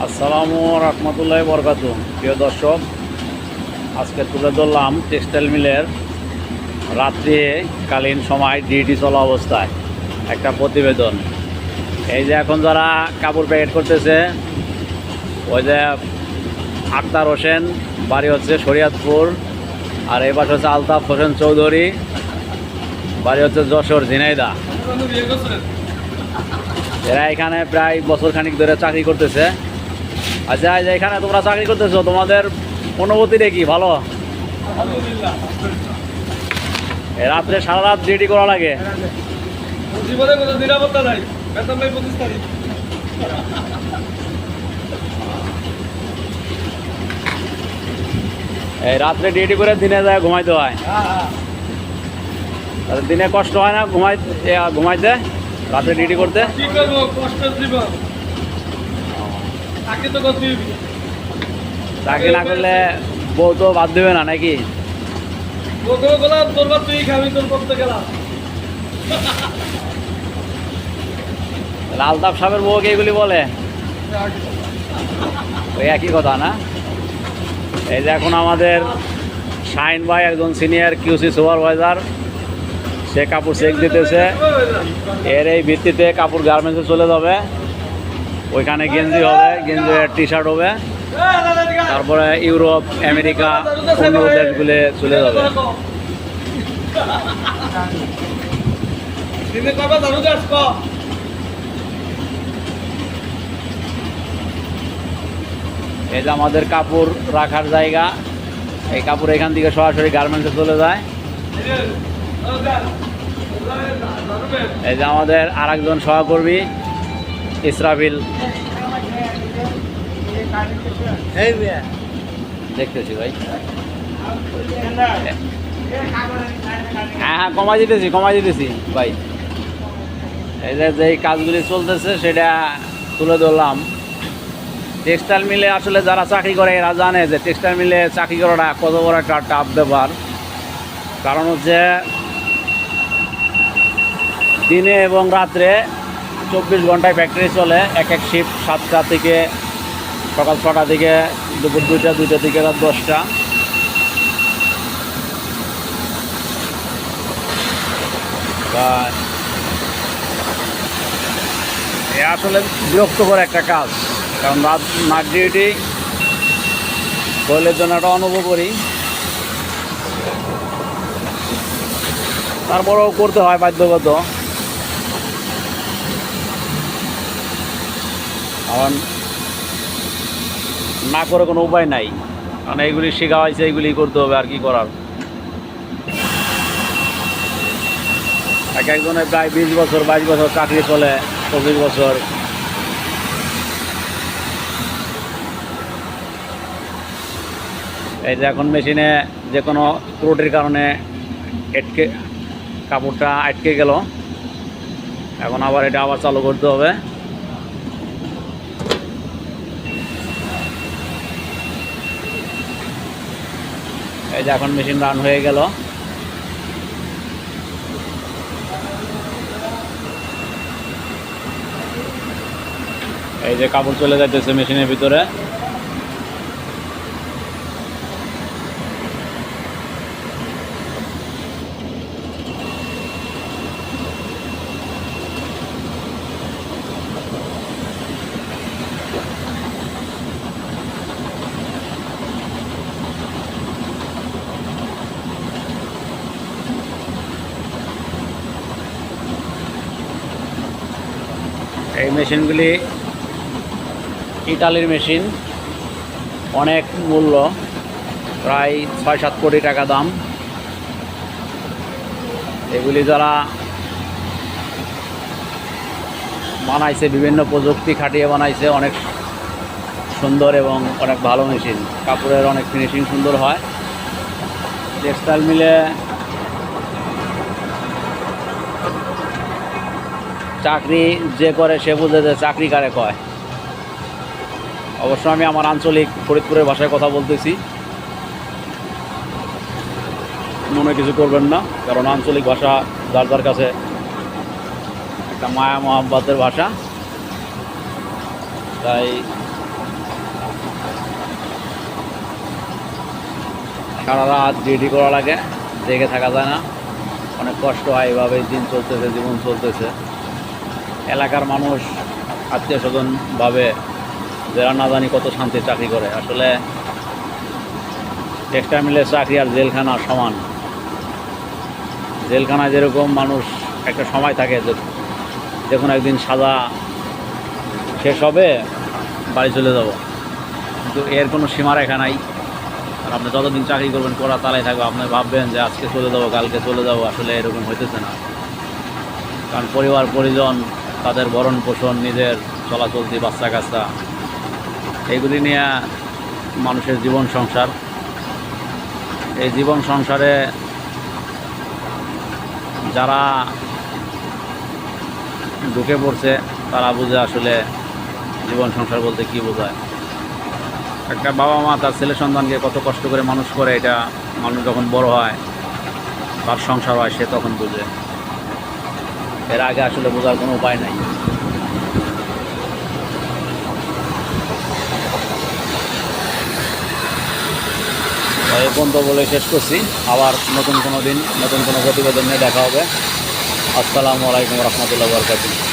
আসসালামু রহমতুল্লাহি বরকাতু। প্রিয় দর্শক, আজকে তুলে ধরলাম টেক্সটাইল মিলের রাত্রিকালীন সময় ডিউটি চলা অবস্থায় একটা প্রতিবেদন। এই যে এখন যারা কাপড় প্যাকেট করতেছে, ওই যে আক্তার হোসেন, বাড়ি হচ্ছে শরিয়তপুর, আর এই পাশে হচ্ছে আলতাফ হোসেন চৌধুরী, বাড়ি হচ্ছে যশোর ঝিনাইদহ। এরা এখানে প্রায় বছর খানিক ধরে চাকরি করতেছে। আচ্ছা, এই যে এখানে তোমরা চাকরি করতেছো, তোমাদের অনুভূতিটা কি? ভালো? রাত্রে সারা রাত ডিউটি করা লাগে? জীবনে কোনো নিরাপত্তা নাই, বেতন নাই 25 তারিখ। এই রাত্রে ডিউটি করে দিনে যায় ঘুমাইতে হয়? তাহলে দিনে কষ্ট হয় না ঘুমাইতে, রাত্রে ডিউটি করতে? কি করবো, কষ্টের জীবন, তাকে তো করতেই হবে। চাকরি না করলে বউ তো বাদ দেবে না নাকি? বউকেও বললাম তোর বাদ তুই খাবি, তোর করতে গেলাম। আলতাফ সাহেবের বউকে এগুলি বলে? ওই একই কথা না? এই যে এখন আমাদের শাহিন ভাই একজন সিনিয়র কিউসি সুপারভাইজার, সে কাপড় চেক দিতেছে। এর এই ভিত্তিতে কাপড় গার্মেন্টসে চলে যাবে, ওইখানে গেঞ্জি হবে, গেঞ্জি টি শার্ট হবে, তারপরে ইউরোপ, আমেরিকা, অন্য দেশগুলো চলে যাবে। দিনে কয়বার ঝাড়ু দাস ক? এই যে আমাদের কাপড় রাখার জায়গা, এই কাপড় এখান থেকে সরাসরি গার্মেন্টসে চলে যায়। এই যে আমাদের আর একজন সহকর্মী ইসরাফিল, দেখতেছি ভাই। হ্যাঁ, কমাই দিতেছি ভাই। এই যে যেই কাজগুলি চলতেছে সেটা তুলে ধরলাম। টেক্সটাইল মিলে আসলে যারা চাকরি করে এরা জানে যে টেক্সটাইল মিলে চাকরি করাটা কত বড় একটা টাফ ব্যাপার। কারণ হচ্ছে দিনে এবং রাত্রে 24 ঘন্টায় ফ্যাক্টরি চলে, এক এক শিফট, 7টা থেকে সকাল 6টা থেকে দুপুর 2টা থেকে রাত 10টা। এ আসলে বিরক্তকর একটা কাজ, কারণ রাত নাইট ডিউটি শরীরের জন্য একটা অনুভব করি, তারপরেও করতে হয় বাধ্যগত। কারণ না করে কোনো উপায় নাই, কারণ এইগুলি শেখা হয়েছে, এইগুলি করতে হবে, আর কি করার। এক একজনের প্রায় 20 বছর 22 বছর চাকরি চলে, 25 বছর। এই যে এখন মেশিনে যে কোনো ত্রুটির কারণে কাপড়টা আটকে গেল, এখন আবার এটা আবার চালু করতে হবে। এই যে এখন মেশিন রান হয়ে গেল। এই যে কাপড় চলে যাচ্ছে মেশিনের ভিতরে। এই মেশিনগুলি ইটালির মেশিন, অনেক মূল্য, প্রায় 6-7 কোটি টাকা দাম। এগুলি যারা বানাইছে বিভিন্ন প্রযুক্তি খাটিয়ে বানাইছে, অনেক সুন্দর এবং অনেক ভালো মেশিন। কাপড়ের অনেক ফিনিশিং সুন্দর হয়। টেক্সটাইল মিলে চাকরি যে করে সে বুঝে যে চাকরি কারে কয়। অবশ্য আমি আমার আঞ্চলিক ফরিদপুরের ভাষায় কথা বলতেছি, মনে কিছু করবেন না, কারণ আঞ্চলিক ভাষা যার যার কাছে একটা মায়া মহাব্বতের ভাষা। তাই সারা রাত ডিউটি করা লাগে, দেখে থাকা যায় না, অনেক কষ্ট হয়। এভাবেই দিন চলতেছে, জীবন চলতেছে। এলাকার মানুষ আত্মীয় স্বজন ভাবে যারা না জানি কত শান্তির চাকরি করে। আসলে টেক্সটাইল মিলের চাকরি আর জেলখানা সমান। জেলখানায় যেরকম মানুষ একটা সময় থাকে যে যখন একদিন সাজা শেষ হবে বাড়ি চলে যাব, কিন্তু এর কোনো সীমারেখা নাই। আর আপনি যতদিন চাকরি করবেন করা তালাই থাকবে, আপনি ভাববেন যে আজকে চলে যাবো, কালকে চলে যাবো। আসলে এরকম হইতেছে না, কারণ পরিবার পরিজন, তাদের ভরণ পোষণ, নিজের চলাচলতি, বাচ্চা কাচ্চা, এইগুলি নিয়ে মানুষের জীবন সংসার। এই জীবন সংসারে যারা ঢুকে পড়ছে তারা বুঝে আসলে জীবন সংসার বলতে কী বোঝায়। একটা বাবা মা তার ছেলে সন্তানকে কত কষ্ট করে মানুষ করে, এটা মানুষ যখন বড় হয়, তার সংসার হয়, সে তখন বুঝে। এর আগে আসলে বোঝার কোনো উপায় নাই। এই পর্যন্ত বলে শেষ করছি। আবার নতুন কোনো দিন নতুন কোনো প্রতিবেদন নিয়ে দেখা হবে। আসসালামু আলাইকুম রহমতুল্লাহ বরকাতুহু।